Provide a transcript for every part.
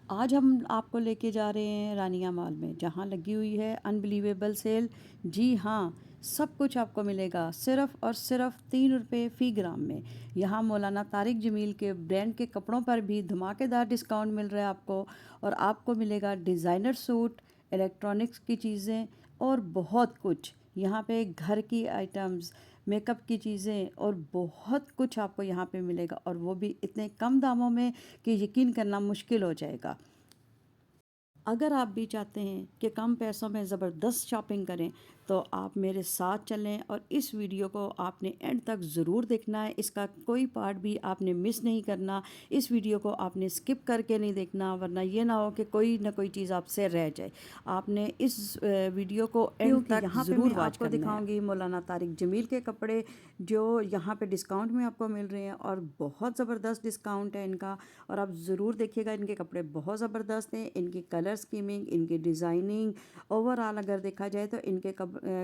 आज हम आपको लेके जा रहे हैं रानिया मॉल में, जहाँ लगी हुई है अनबिलीवेबल सेल। जी हाँ, सब कुछ आपको मिलेगा सिर्फ़ और सिर्फ़ 3 रुपए फ़ी ग्राम में। यहाँ मौलाना तारिक जमील के ब्रांड के कपड़ों पर भी धमाकेदार डिस्काउंट मिल रहा है आपको। और आपको मिलेगा डिज़ाइनर सूट, इलेक्ट्रॉनिक्स की चीज़ें और बहुत कुछ। यहाँ पे घर की आइटम्स, मेकअप की चीज़ें और बहुत कुछ आपको यहाँ पे मिलेगा, और वो भी इतने कम दामों में कि यकीन करना मुश्किल हो जाएगा। अगर आप भी चाहते हैं कि कम पैसों में ज़बरदस्त शॉपिंग करें, तो आप मेरे साथ चलें और इस वीडियो को आपने एंड तक ज़रूर देखना है। इसका कोई पार्ट भी आपने मिस नहीं करना। इस वीडियो को आपने स्किप करके नहीं देखना, वरना ये ना हो कि कोई ना कोई चीज़ आपसे रह जाए। आपने इस वीडियो को एंड तक यहाँ पे ज़रूर मैं वॉच आपको करना है। दिखाऊंगी मौलाना तारिक जमील के कपड़े जो यहाँ पे डिस्काउंट में आपको मिल रहे हैं, और बहुत ज़बरदस्त डिस्काउंट है इनका। और आप ज़रूर देखिएगा, इनके कपड़े बहुत ज़बरदस्त हैं। इनकी कलर स्कीमिंग, इनकी डिज़ाइनिंग, ओवरऑल अगर देखा जाए तो इनके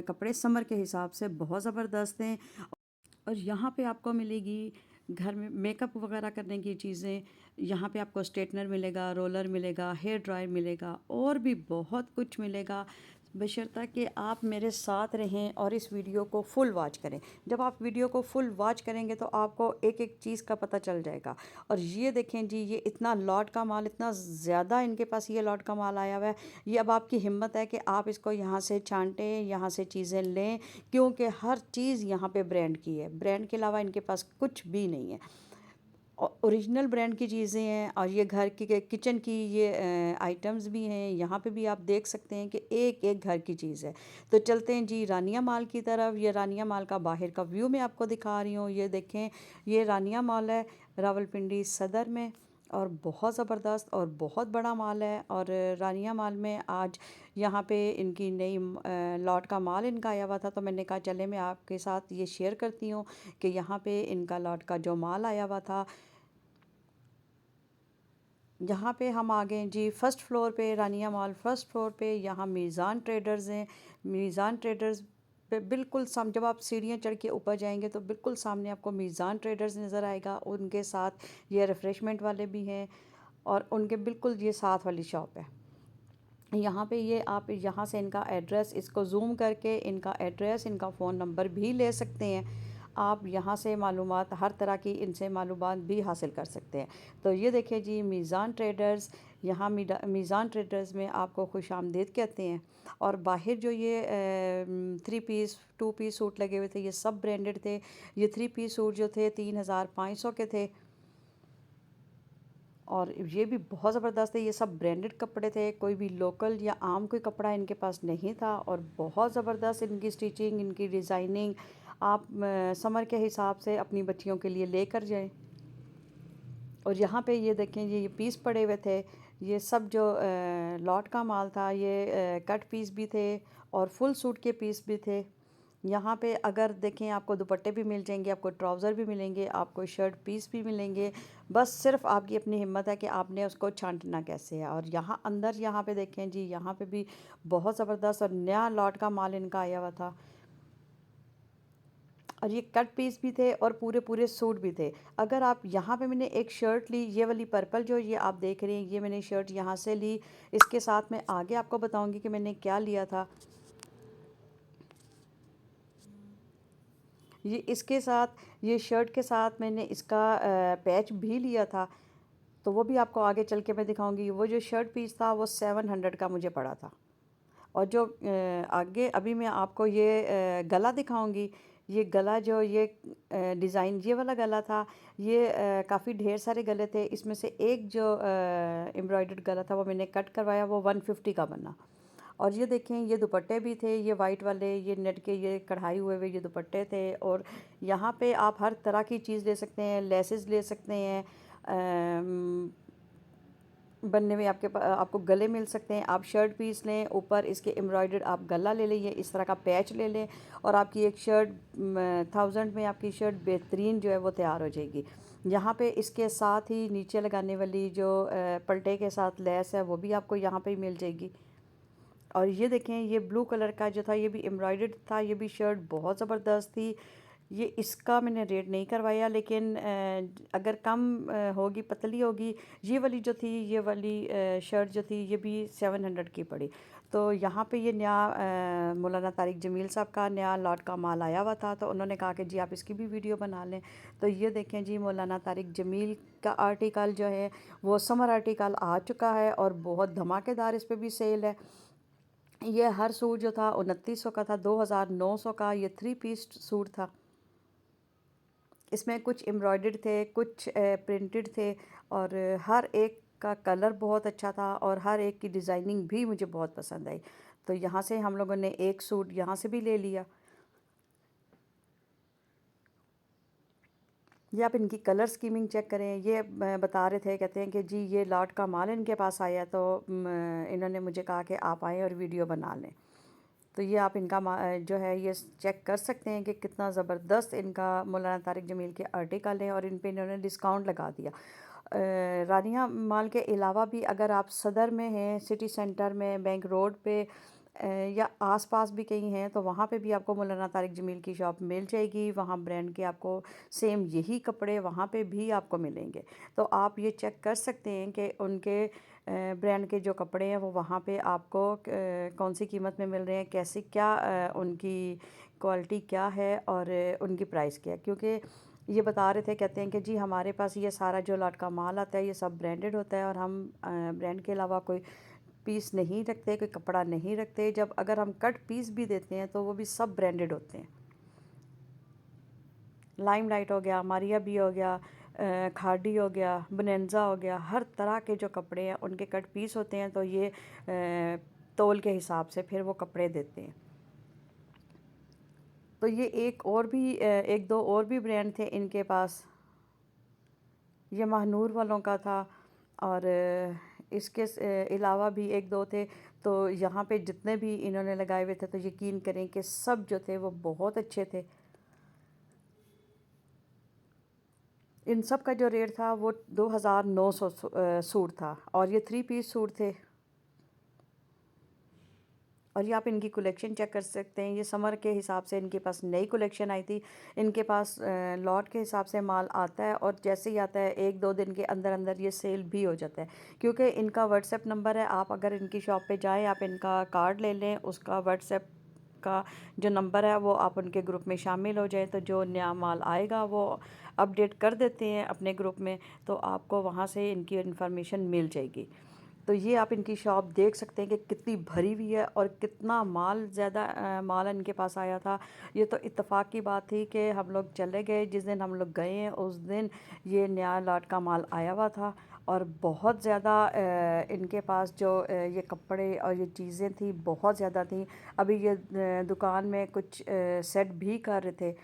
कपड़े समर के हिसाब से बहुत ज़बरदस्त हैं। और यहाँ पे आपको मिलेगी घर में मेकअप वगैरह करने की चीज़ें। यहाँ पे आपको स्ट्रेटनर मिलेगा, रोलर मिलेगा, हेयर ड्रायर मिलेगा और भी बहुत कुछ मिलेगा, बशर्ते कि आप मेरे साथ रहें और इस वीडियो को फुल वॉच करें। जब आप वीडियो को फुल वॉच करेंगे तो आपको एक एक चीज़ का पता चल जाएगा। और ये देखें जी, ये इतना लॉट का माल, इतना ज़्यादा इनके पास ये लॉट का माल आया हुआ है। ये अब आपकी हिम्मत है कि आप इसको यहाँ से छांटें, यहाँ से चीज़ें लें, क्योंकि हर चीज़ यहाँ पे ब्रांड की है। ब्रांड के अलावा इनके पास कुछ भी नहीं है। ओरिजिनल ब्रांड की चीज़ें हैं, और ये घर की किचन की ये आइटम्स भी हैं। यहाँ पे भी आप देख सकते हैं कि एक एक घर की चीज़ है। तो चलते हैं जी रानिया माल की तरफ। ये रानिया माल का बाहर का व्यू मैं आपको दिखा रही हूँ। ये देखें, ये रानिया माल है रावलपिंडी सदर में, और बहुत ज़बरदस्त और बहुत बड़ा माल है। और रानिया माल में आज यहाँ पे इनकी नई लॉट का माल इनका आया हुआ था, तो मैंने कहा चले मैं आपके साथ ये शेयर करती हूँ कि यहाँ पे इनका लॉट का जो माल आया हुआ था। यहाँ पे हम आ गए जी फर्स्ट फ्लोर पे, रानिया मॉल फर्स्ट फ्लोर पे। यहाँ मीज़ान ट्रेडर्स हैं। मीज़ान ट्रेडर्स पे बिल्कुल जब आप सीढ़ियाँ चढ़ के ऊपर जाएंगे तो बिल्कुल सामने आपको मीज़ान ट्रेडर्स नज़र आएगा। उनके साथ ये रिफ़्रेशमेंट वाले भी हैं, और उनके बिल्कुल ये साथ वाली शॉप है। यहाँ पे ये आप यहाँ से इनका एड्रेस, इसको ज़ूम करके इनका एड्रेस, इनका फ़ोन नंबर भी ले सकते हैं। आप यहाँ से मालूमात, हर तरह की इनसे मालूमात भी हासिल कर सकते हैं। तो ये देखिए जी मीज़ान ट्रेडर्स। यहाँ मीज़ान ट्रेडर्स में आपको खुशामदीद कहते हैं। और बाहर जो ये 3 पीस 2 पीस सूट लगे हुए थे, ये सब ब्रांडेड थे। ये 3 पीस सूट जो थे 3500 के थे, और ये भी बहुत ज़बरदस्त है। ये सब ब्रांडेड कपड़े थे, कोई भी लोकल या आम कोई कपड़ा इनके पास नहीं था। और बहुत ज़बरदस्त इनकी स्टिचिंग, इनकी डिज़ाइनिंग। आप समर के हिसाब से अपनी बच्चियों के लिए लेकर जाएं। और यहाँ पे ये देखें, ये पीस पड़े हुए थे। ये सब जो लॉट का माल था, ये कट पीस भी थे और फुल सूट के पीस भी थे। यहाँ पे अगर देखें, आपको दुपट्टे भी मिल जाएंगे, आपको ट्राउज़र भी मिलेंगे, आपको शर्ट पीस भी मिलेंगे। बस सिर्फ आपकी अपनी हिम्मत है कि आपने उसको छांटना कैसे है। और यहाँ अंदर, यहाँ पे देखें जी, यहाँ पे भी बहुत ज़बरदस्त और नया लॉट का माल इनका आया हुआ था। और ये कट पीस भी थे और पूरे पूरे सूट भी थे। अगर आप यहाँ पे, मैंने एक शर्ट ली, ये वाली पर्पल जो ये आप देख रहे हैं, ये मैंने शर्ट यहाँ से ली। इसके साथ मैं आगे आपको बताऊँगी कि मैंने क्या लिया था। ये इसके साथ, ये शर्ट के साथ मैंने इसका पैच भी लिया था, तो वो भी आपको आगे चल के मैं दिखाऊंगी। वो जो शर्ट पीस था वो 700 का मुझे पड़ा था। और जो आगे अभी मैं आपको ये गला दिखाऊंगी। ये गला जो ये डिज़ाइन, ये वाला गला था। ये काफ़ी ढेर सारे गले थे, इसमें से एक जो एम्ब्रॉयडर्ड गला था वो मैंने कट करवाया, वो 150 का बना। और ये देखें, ये दुपट्टे भी थे, ये वाइट वाले, ये नेट के, ये कढ़ाई हुए हुए ये दुपट्टे थे। और यहाँ पे आप हर तरह की चीज़ ले सकते हैं, लेसेस ले सकते हैं, बनने में आपको गले मिल सकते हैं। आप शर्ट पीस लें, ऊपर इसके एम्ब्रॉयडर्ड आप गला ले लें, ये इस तरह का पैच ले लें, और आपकी एक शर्ट 1000 में आपकी शर्ट बेहतरीन जो है वो तैयार हो जाएगी। यहाँ पे इसके साथ ही नीचे लगाने वाली जो पलटे के साथ लेस है, वो भी आपको यहाँ पे ही मिल जाएगी। और ये देखें, ये ब्लू कलर का जो था, ये भी एम्ब्रॉयडर्ड था। ये भी शर्ट बहुत ज़बरदस्त थी, ये इसका मैंने रेट नहीं करवाया, लेकिन अगर कम होगी, पतली होगी, ये वाली जो थी, ये वाली शर्ट जो थी, ये भी 700 की पड़ी। तो यहाँ पे ये नया मौलाना तारिक जमील साहब का नया लॉट का माल आया हुआ था, तो उन्होंने कहा कि जी आप इसकी भी वीडियो बना लें। तो ये देखें जी, मौलाना तारिक जमील का आर्टिकल जो है वो समर आर्टिकल आ चुका है और बहुत धमाकेदार इस पर भी सेल है। ये हर सूट जो था 2900 का था, 2900 का ये 3 पीस सूट था। इसमें कुछ एम्ब्रॉयडर्ड थे, कुछ प्रिंटेड थे, और हर एक का कलर बहुत अच्छा था और हर एक की डिज़ाइनिंग भी मुझे बहुत पसंद आई। तो यहाँ से हम लोगों ने एक सूट यहाँ से भी ले लिया। ये आप इनकी कलर स्कीमिंग चेक करें। ये बता रहे थे, कहते हैं कि जी ये लॉट का माल इनके पास आया, तो इन्होंने मुझे कहा कि आप आएँ और वीडियो बना लें। तो ये आप इनका जो है ये चेक कर सकते हैं कि कितना ज़बरदस्त इनका मौलाना तारिक जमील के आर्टिकल है, और इन पे इन्होंने डिस्काउंट लगा दिया। रानिया माल के अलावा भी अगर आप सदर में हैं, सिटी सेंटर में, बैंक रोड पे या आसपास भी कहीं हैं, तो वहाँ पे भी आपको मौलाना तारिक जमील की शॉप मिल जाएगी। वहाँ ब्रांड के आपको सेम यही कपड़े वहाँ पे भी आपको मिलेंगे। तो आप ये चेक कर सकते हैं कि उनके ब्रांड के जो कपड़े हैं वो वहाँ पे आपको कौन सी कीमत में मिल रहे हैं, कैसी क्या उनकी क्वालिटी क्या है और उनकी प्राइस क्या है। क्योंकि ये बता रहे थे, कहते हैं कि जी हमारे पास ये सारा जो लॉट का माल आता है ये सब ब्रांडेड होता है, और हम ब्रांड के अलावा कोई पीस नहीं रखते, कोई कपड़ा नहीं रखते। जब अगर हम कट पीस भी देते हैं तो वो भी सब ब्रांडेड होते हैं। लाइमलाइट हो गया, मारिया बी हो गया, खादी हो गया, बोनेंजा हो गया, हर तरह के जो कपड़े हैं उनके कट पीस होते हैं। तो ये तोल के हिसाब से फिर वो कपड़े देते हैं। तो ये एक और भी एक दो और भी ब्रांड थे इनके पास। ये महानूर वालों का था, और इसके अलावा भी एक दो थे। तो यहाँ पे जितने भी इन्होंने लगाए हुए थे, तो यकीन करें कि सब जो थे वो बहुत अच्छे थे। इन सब का जो रेट था वो 2900 सूट था, और ये 3 पीस सूट थे। और ये आप इनकी कलेक्शन चेक कर सकते हैं। ये समर के हिसाब से इनके पास नई कलेक्शन आई थी। इनके पास लॉट के हिसाब से माल आता है, और जैसे ही आता है 1-2 दिन के अंदर अंदर ये सेल भी हो जाता है। क्योंकि इनका व्हाट्सएप नंबर है, आप अगर इनकी शॉप पे जाएं, आप इनका कार्ड ले लें, उसका व्हाट्सएप का जो नंबर है वो आप उनके ग्रुप में शामिल हो जाए, तो जो नया माल आएगा वो अपडेट कर देते हैं अपने ग्रुप में, तो आपको वहाँ से इनकी इन्फॉर्मेशन मिल जाएगी। तो ये आप इनकी शॉप देख सकते हैं कि कितनी भरी हुई है और कितना माल ज़्यादा माल इनके पास आया था। ये तो इत्तेफाक की बात थी कि हम लोग चले गए, जिस दिन हम लोग गए हैं उस दिन ये नया लॉट का माल आया हुआ था, और बहुत ज़्यादा इनके पास जो ये कपड़े और ये चीज़ें थी बहुत ज़्यादा थी। अभी ये दुकान में कुछ सेट भी कर रहे थे,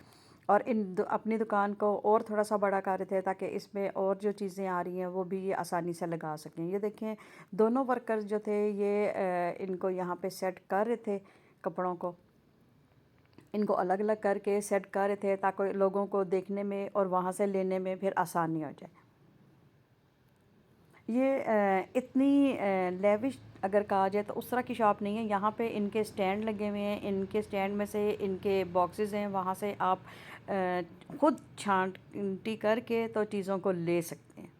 और अपनी दुकान को और थोड़ा सा बड़ा कर रहे थे, ताकि इसमें और जो चीज़ें आ रही हैं वो भी ये आसानी से लगा सकें। ये देखें, दोनों वर्कर्स जो थे ये इनको यहाँ पे सेट कर रहे थे कपड़ों को। इनको अलग अलग करके सेट कर रहे थे, ताकि लोगों को देखने में और वहाँ से लेने में फिर आसानी हो जाए। ये इतनी लेविश अगर कहा जाए तो उस तरह की शॉप नहीं है। यहाँ पे इनके स्टैंड लगे हुए हैं, इनके स्टैंड में से इनके बॉक्सेस हैं, वहाँ से आप खुद छांटी करके तो चीज़ों को ले सकते हैं।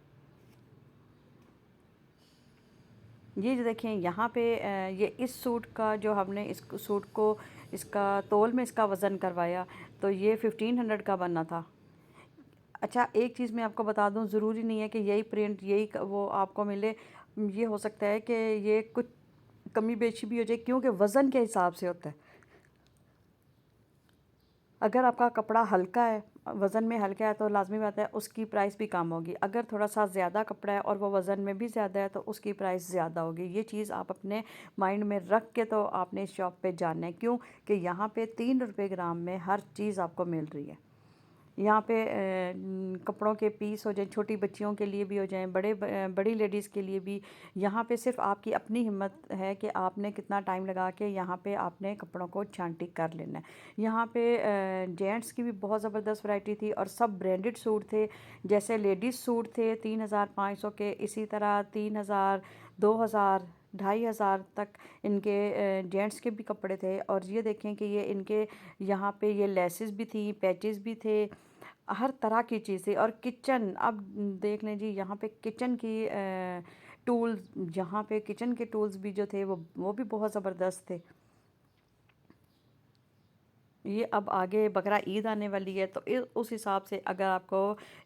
ये जो देखें यहाँ पे ये इस सूट का जो हमने इस सूट को इसका तौल में इसका वज़न करवाया, तो ये 1500 का बनना था। अच्छा, एक चीज़ मैं आपको बता दूं, ज़रूरी नहीं है कि यही प्रिंट यही वो आपको मिले। ये हो सकता है कि ये कुछ कमी बेशी भी हो जाए, क्योंकि वज़न के हिसाब से होता है। अगर आपका कपड़ा हल्का है, वज़न में हल्का है, तो लाजमी बात है उसकी प्राइस भी कम होगी। अगर थोड़ा सा ज़्यादा कपड़ा है और वो वज़न में भी ज़्यादा है, तो उसकी प्राइस ज़्यादा होगी। ये चीज़ आप अपने माइंड में रख के तो आपने इस शॉप पे जाना है। क्यों कि यहाँ पे 3 रुपये ग्राम में हर चीज़ आपको मिल रही है। यहाँ पे कपड़ों के पीस हो जाए, छोटी बच्चियों के लिए भी हो जाएं, बड़ी लेडीज़ के लिए भी। यहाँ पे सिर्फ आपकी अपनी हिम्मत है कि आपने कितना टाइम लगा के यहाँ पे आपने कपड़ों को छांटी कर लेना है। यहाँ पे जेंट्स की भी बहुत ज़बरदस्त वैरायटी थी, और सब ब्रांडेड सूट थे। जैसे लेडीज़ सूट थे 3500 के, इसी तरह 3000, 2000, 2,500 तक इनके जेंट्स के भी कपड़े थे। और ये देखें कि ये इनके यहाँ पे ये लेसेस भी थी, पैचेस भी थे, हर तरह की चीज़ थी। और किचन, अब देख लें जी, यहाँ पे किचन की टूल्स, यहाँ पे किचन के टूल्स भी जो थे वो भी बहुत ज़बरदस्त थे। ये अब आगे बकरा ईद आने वाली है, तो उस हिसाब से अगर आपको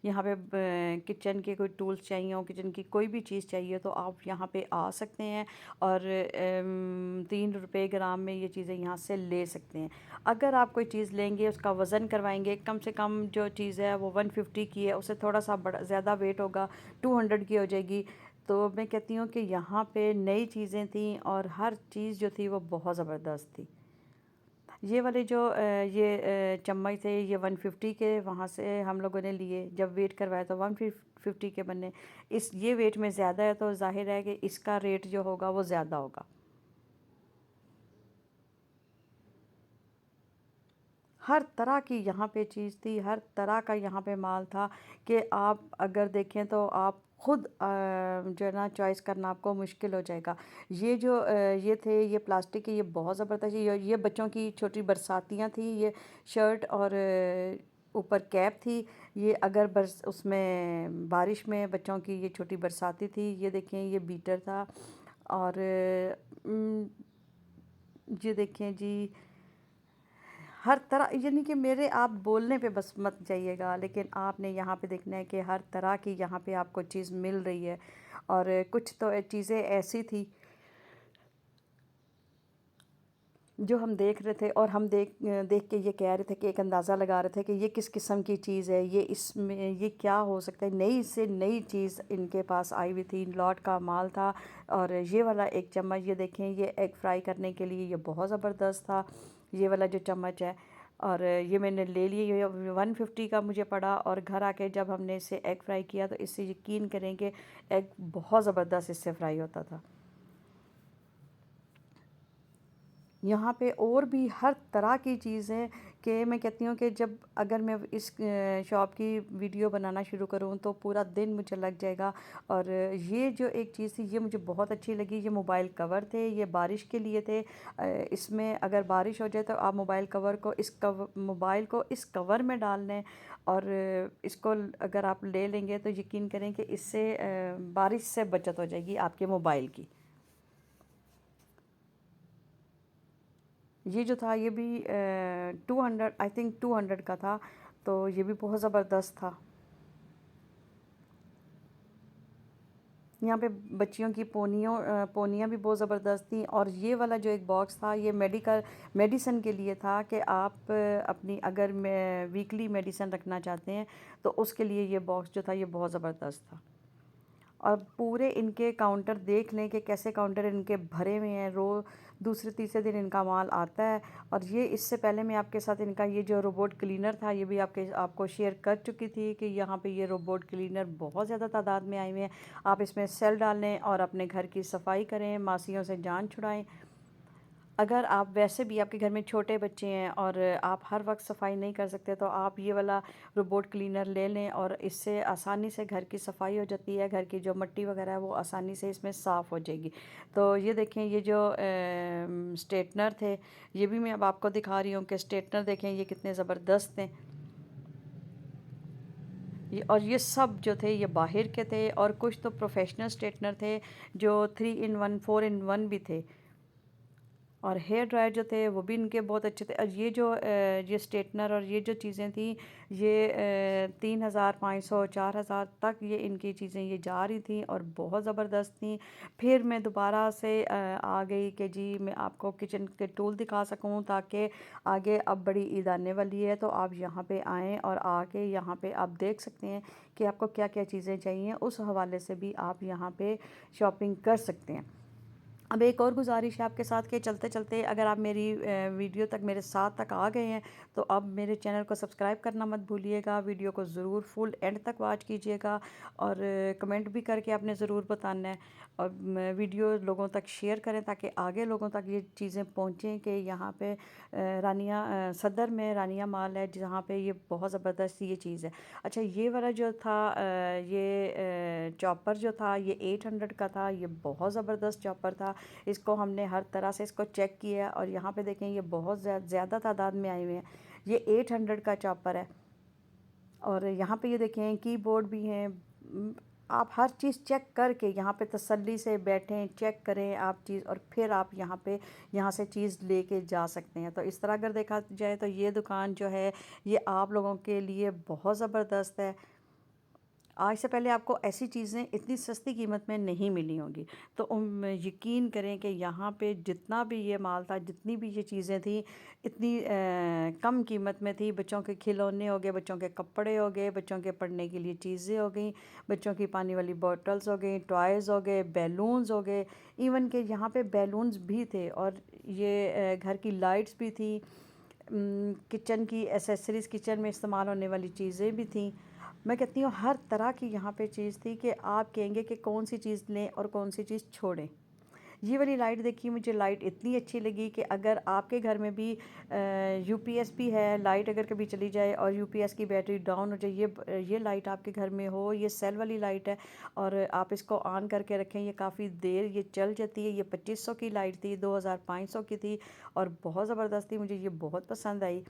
यहाँ पे किचन के कोई टूल्स चाहिए हो, किचन की कोई भी चीज़ चाहिए, तो आप यहाँ पे आ सकते हैं और 3 रुपये ग्राम में ये चीज़ें यहाँ से ले सकते हैं। अगर आप कोई चीज़ लेंगे, उसका वज़न करवाएंगे, कम से कम जो चीज़ है वो 150 की है, उससे थोड़ा सा बड़ा ज़्यादा वेट होगा, 200 की हो जाएगी। तो मैं कहती हूँ कि यहाँ पे नई चीज़ें थी और हर चीज़ जो थी वो बहुत ज़बरदस्त थी। ये वाले जो चम्मच थे, ये 150 के वहाँ से हम लोगों ने लिए। जब वेट करवाया तो 150 के बने। ये वेट में ज़्यादा है तो जाहिर है कि इसका रेट जो होगा वो ज़्यादा होगा। हर तरह की यहाँ पे चीज़ थी, हर तरह का यहाँ पे माल था कि आप अगर देखें तो आप खुद जो है ना चॉइस करना आपको मुश्किल हो जाएगा। ये थे, ये प्लास्टिक के, ये बहुत ज़बरदस्त, ये बच्चों की छोटी बरसातियाँ थी, ये शर्ट और ऊपर कैप थी। ये अगर बरस उसमें बारिश में बच्चों की ये छोटी बरसाती थी। ये देखें, ये बीटर था। और उम, ये देखें जी, हर तरह, यानी कि मेरे आप बोलने पे बस मत जाइएगा, लेकिन आपने यहाँ पे देखना है कि हर तरह की यहाँ पे आपको चीज़ मिल रही है। और कुछ तो चीज़ें ऐसी थी जो हम देख रहे थे, और हम देख के ये कह रहे थे कि एक अंदाज़ा लगा रहे थे कि ये किस किस्म की चीज़ है, ये इसमें ये क्या हो सकता है। नई से नई चीज़ इनके पास आई हुई थी, लॉट का माल था। और ये वाला एक चम्मच, ये देखें, ये एग फ्राई करने के लिए ये बहुत ज़बरदस्त था, ये वाला जो चम्मच है। और ये मैंने ले लिया, ये 150 का मुझे पड़ा। और घर आके जब हमने इसे एग फ्राई किया तो इससे यकीन करें कि एग बहुत ज़बरदस्त इससे फ्राई होता था। यहाँ पे और भी हर तरह की चीज़ है कि मैं कहती हूँ कि जब अगर मैं इस शॉप की वीडियो बनाना शुरू करूँ तो पूरा दिन मुझे लग जाएगा। और ये जो एक चीज़ थी ये मुझे बहुत अच्छी लगी। ये मोबाइल कवर थे, ये बारिश के लिए थे। इसमें अगर बारिश हो जाए तो आप मोबाइल को इस कवर में डाल लें, और इसको अगर आप ले लेंगे तो यकीन करें कि इससे बारिश से बचत हो जाएगी आपके मोबाइल की। ये जो था ये भी 200, आई थिंक 200 का था, तो ये भी बहुत ज़बरदस्त था। यहाँ पे बच्चियों की पोनियाँ भी बहुत ज़बरदस्त थी। और ये वाला जो एक बॉक्स था ये मेडिसन के लिए था कि आप अपनी अगर वीकली मेडिसन रखना चाहते हैं तो उसके लिए ये बॉक्स जो था ये बहुत ज़बरदस्त था। और पूरे इनके काउंटर देख लें कि कैसे काउंटर इनके भरे हुए हैं। दूसरे तीसरे दिन इनका माल आता है। और ये इससे पहले मैं आपके साथ इनका ये जो रोबोट क्लीनर था ये भी आपको शेयर कर चुकी थी कि यहाँ पे ये रोबोट क्लीनर बहुत ज़्यादा तादाद में आए हुए हैं। आप इसमें सेल डालें और अपने घर की सफाई करें, मासियों से जान छुड़ाएं। अगर आप वैसे भी आपके घर में छोटे बच्चे हैं और आप हर वक्त सफाई नहीं कर सकते तो आप ये वाला रोबोट क्लीनर ले लें, और इससे आसानी से घर की सफाई हो जाती है। घर की जो मिट्टी वगैरह है वो आसानी से इसमें साफ़ हो जाएगी। तो ये देखें, ये जो स्ट्रेटनर थे ये भी मैं अब आपको दिखा रही हूँ कि स्ट्रेटनर देखें ये कितने ज़बरदस्त हैं। और ये सब जो थे ये बाहर के थे, और कुछ तो प्रोफेशनल स्ट्रेटनर थे जो 3 in 1 4 in 1 भी थे। और हेयर ड्रायर जो थे वो भी इनके बहुत अच्छे थे। और ये स्ट्रेटनर और ये जो चीज़ें थी ये 3,500 4,000 तक ये इनकी चीज़ें ये जा रही थी और बहुत ज़बरदस्त थी। फिर मैं दोबारा से आ गई कि जी मैं आपको किचन के टूल दिखा सकूं, ताकि आगे अब बड़ी ईद आने वाली है तो आप यहाँ पे आएँ और आके यहाँ पे आप देख सकते हैं कि आपको क्या क्या चीज़ें चाहिए। उस हवाले से भी आप यहाँ पे शॉपिंग कर सकते हैं। अब एक और गुजारिश है आपके साथ कि चलते चलते अगर आप मेरी वीडियो तक मेरे साथ तक आ गए हैं तो अब मेरे चैनल को सब्सक्राइब करना मत भूलिएगा। वीडियो को ज़रूर फुल एंड तक वॉच कीजिएगा, और कमेंट भी करके आपने ज़रूर बताना है। और वीडियो लोगों तक शेयर करें ताकि आगे लोगों तक ये चीज़ें पहुँचें कि यहाँ पे सदर में रानिया माल है जहाँ पे ये बहुत ज़बरदस्त ये चीज़ है। अच्छा, ये वाला जो था ये चॉपर जो था ये 800 का था। ये बहुत ज़बरदस्त चॉपर था। इसको हमने हर तरह से इसको चेक किया है और यहाँ पे देखें ये बहुत ज़्यादा तादाद में आए हुए हैं। ये 800 का चॉपर है और यहाँ पे ये देखें कीबोर्ड भी हैं। आप हर चीज़ चेक करके यहाँ पे तसल्ली से बैठें, चेक करें आप चीज़ और फिर आप यहाँ से चीज़ लेके जा सकते हैं। तो इस तरह अगर देखा जाए तो ये दुकान जो है ये आप लोगों के लिए बहुत ज़बरदस्त है। आज से पहले आपको ऐसी चीज़ें इतनी सस्ती कीमत में नहीं मिली होंगी। तो यकीन करें कि यहाँ पे जितना भी ये माल था, जितनी भी ये चीज़ें थी, इतनी कम कीमत में थी। बच्चों के खिलौने हो गए, बच्चों के कपड़े हो गए, बच्चों के पढ़ने के लिए चीज़ें हो गई, बच्चों की पानी वाली बॉटल्स हो गई, टॉयज़ हो गए, बैलून्स हो गए। इवन के यहाँ पे बैलून्स भी थे और ये घर की लाइट्स भी थी। किचन की एसेसरीज़, किचन में इस्तेमाल होने वाली चीज़ें भी थी। मैं कहती हूँ हर तरह की यहाँ पे चीज़ थी कि आप कहेंगे कि कौन सी चीज़ लें और कौन सी चीज़ छोड़ें। ये वाली लाइट देखिए, मुझे लाइट इतनी अच्छी लगी कि अगर आपके घर में भी यूपीएस भी है, लाइट अगर कभी चली जाए और यूपीएस की बैटरी डाउन हो जाए, ये लाइट आपके घर में हो, ये सेल वाली लाइट है और आप इसको ऑन करके रखें, ये काफ़ी देर ये चल जाती है। ये 2500 की लाइट थी, 2500 की थी और बहुत ज़बरदस्त थी, मुझे ये बहुत पसंद आई।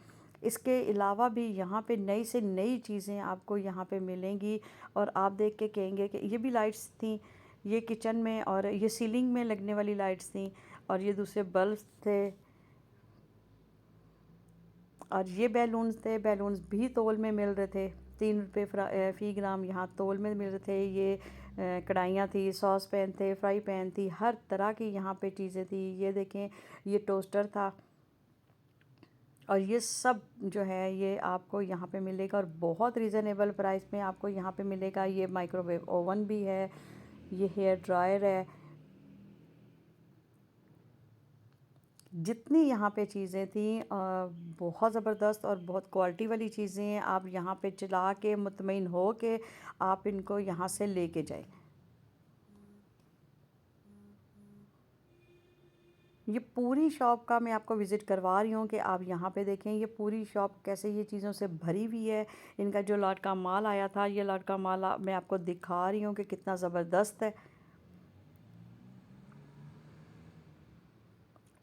इसके अलावा भी यहाँ पे नई से नई चीज़ें आपको यहाँ पे मिलेंगी और आप देख के कहेंगे कि ये भी लाइट्स थी, ये किचन में और ये सीलिंग में लगने वाली लाइट्स थी और ये दूसरे बल्ब्स थे और ये बैलून्स थे। बैलून्स भी तोल में मिल रहे थे, 3 रुपये फ़ी ग्राम यहाँ तोल में मिल रहे थे। ये कढ़ाइयाँ थी, सॉस पैन थे, फ्राई पैन थी, हर तरह की यहाँ पे चीज़ें थी। ये देखें, ये टोस्टर था और ये सब जो है ये आपको यहाँ पे मिलेगा और बहुत रीज़नेबल प्राइस में आपको यहाँ पे मिलेगा। ये माइक्रोवेव ओवन भी है, ये हेयर ड्रायर है। जितनी यहाँ पे चीज़ें थी बहुत ज़बरदस्त और बहुत क्वालिटी वाली चीज़ें हैं। आप यहाँ पे चला के मुतमईन हो के आप इनको यहाँ से लेके जाएं। ये पूरी शॉप का मैं आपको विज़िट करवा रही हूँ कि आप यहाँ पे देखें ये पूरी शॉप कैसे ये चीज़ों से भरी हुई है। इनका जो लॉट का माल आया था, ये लॉट का माल मैं आपको दिखा रही हूँ कि कितना ज़बरदस्त है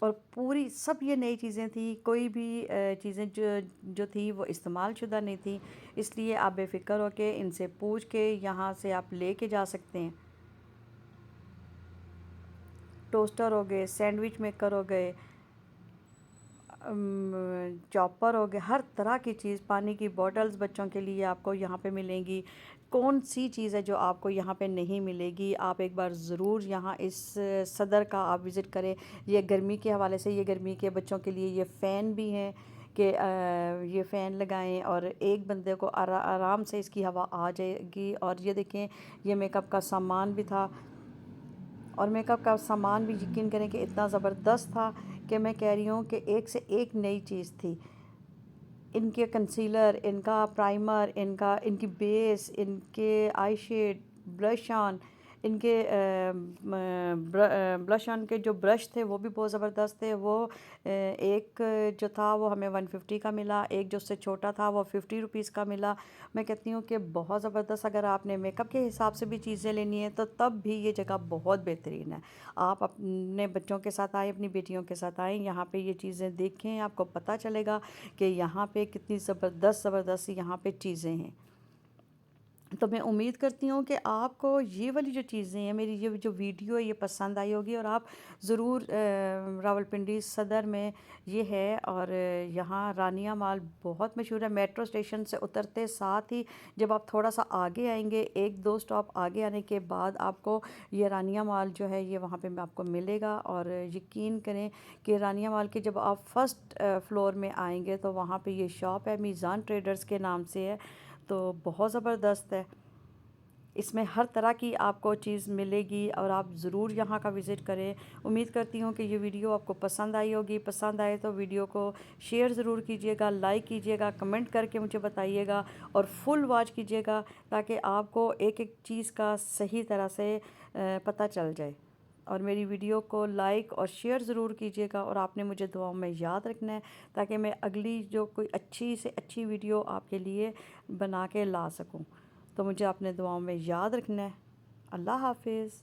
और पूरी सब ये नई चीज़ें थी। कोई भी चीज़ें जो थी वो इस्तेमाल शुदा नहीं थी, इसलिए आप बेफ़िक्र हो के इनसे पूछ के यहाँ से आप लेके जा सकते हैं। टोस्टर हो गए, सैंडविच मेकर हो गए, चॉपर हो गए, हर तरह की चीज़, पानी की बॉटल्स बच्चों के लिए आपको यहाँ पे मिलेंगी। कौन सी चीज़ है जो आपको यहाँ पे नहीं मिलेगी? आप एक बार ज़रूर यहाँ इस सदर का आप विज़िट करें। ये गर्मी के हवाले से, ये गर्मी के बच्चों के लिए ये फ़ैन भी हैं कि ये फ़ैन लगाएं और एक बंदे को आराम से इसकी हवा आ जाएगी। और ये देखें, ये मेकअप का सामान भी था और मेकअप का सामान भी यकीन करें कि इतना ज़बरदस्त था कि मैं कह रही हूँ कि एक से एक नई चीज़ थी। इनके कंसीलर, इनका प्राइमर, इनकी बेस, इनके आई शेड, ब्लश ऑन, इनके ब्लश ऑन के जो ब्रश थे वो भी बहुत ज़बरदस्त थे। वो एक जो था वो हमें 150 का मिला, एक जो उससे छोटा था वो 50 रुपीज़ का मिला। मैं कहती हूँ कि बहुत ज़बरदस्त। अगर आपने मेकअप के हिसाब से भी चीज़ें लेनी है तो तब भी ये जगह बहुत बेहतरीन है। आप अपने बच्चों के साथ आएँ, अपनी बेटियों के साथ आएँ, यहाँ पे ये चीज़ें देखें, आपको पता चलेगा कि यहाँ पे कितनी ज़बरदस्त यहाँ पे चीज़ें हैं। तो मैं उम्मीद करती हूँ कि आपको ये वाली जो चीज़ें हैं, मेरी ये जो वीडियो है ये पसंद आई होगी और आप ज़रूर रावलपिंडी सदर में ये है और यहाँ रानिया माल बहुत मशहूर है। मेट्रो स्टेशन से उतरते साथ ही जब आप थोड़ा सा आगे आएंगे, 1-2 स्टॉप आगे आने के बाद आपको ये रानिया माल जो है ये वहाँ पे आपको मिलेगा। और यकीन करें कि रानिया माल के जब आप फर्स्ट फ्लोर में आएंगे तो वहाँ पे ये शॉप है, मीज़ान ट्रेडर्स के नाम से है। तो बहुत ज़बरदस्त है, इसमें हर तरह की आपको चीज़ मिलेगी और आप ज़रूर यहाँ का विज़िट करें। उम्मीद करती हूँ कि ये वीडियो आपको पसंद आई होगी। पसंद आए तो वीडियो को शेयर ज़रूर कीजिएगा, लाइक कीजिएगा, कमेंट करके मुझे बताइएगा और फुल वॉच कीजिएगा ताकि आपको एक एक चीज़ का सही तरह से पता चल जाए। और मेरी वीडियो को लाइक और शेयर ज़रूर कीजिएगा और आपने मुझे दुआओं में याद रखना है ताकि मैं अगली जो कोई अच्छी से अच्छी वीडियो आपके लिए बना के ला सकूं। तो मुझे अपने दुआओं में याद रखना है। अल्लाह हाफिज़।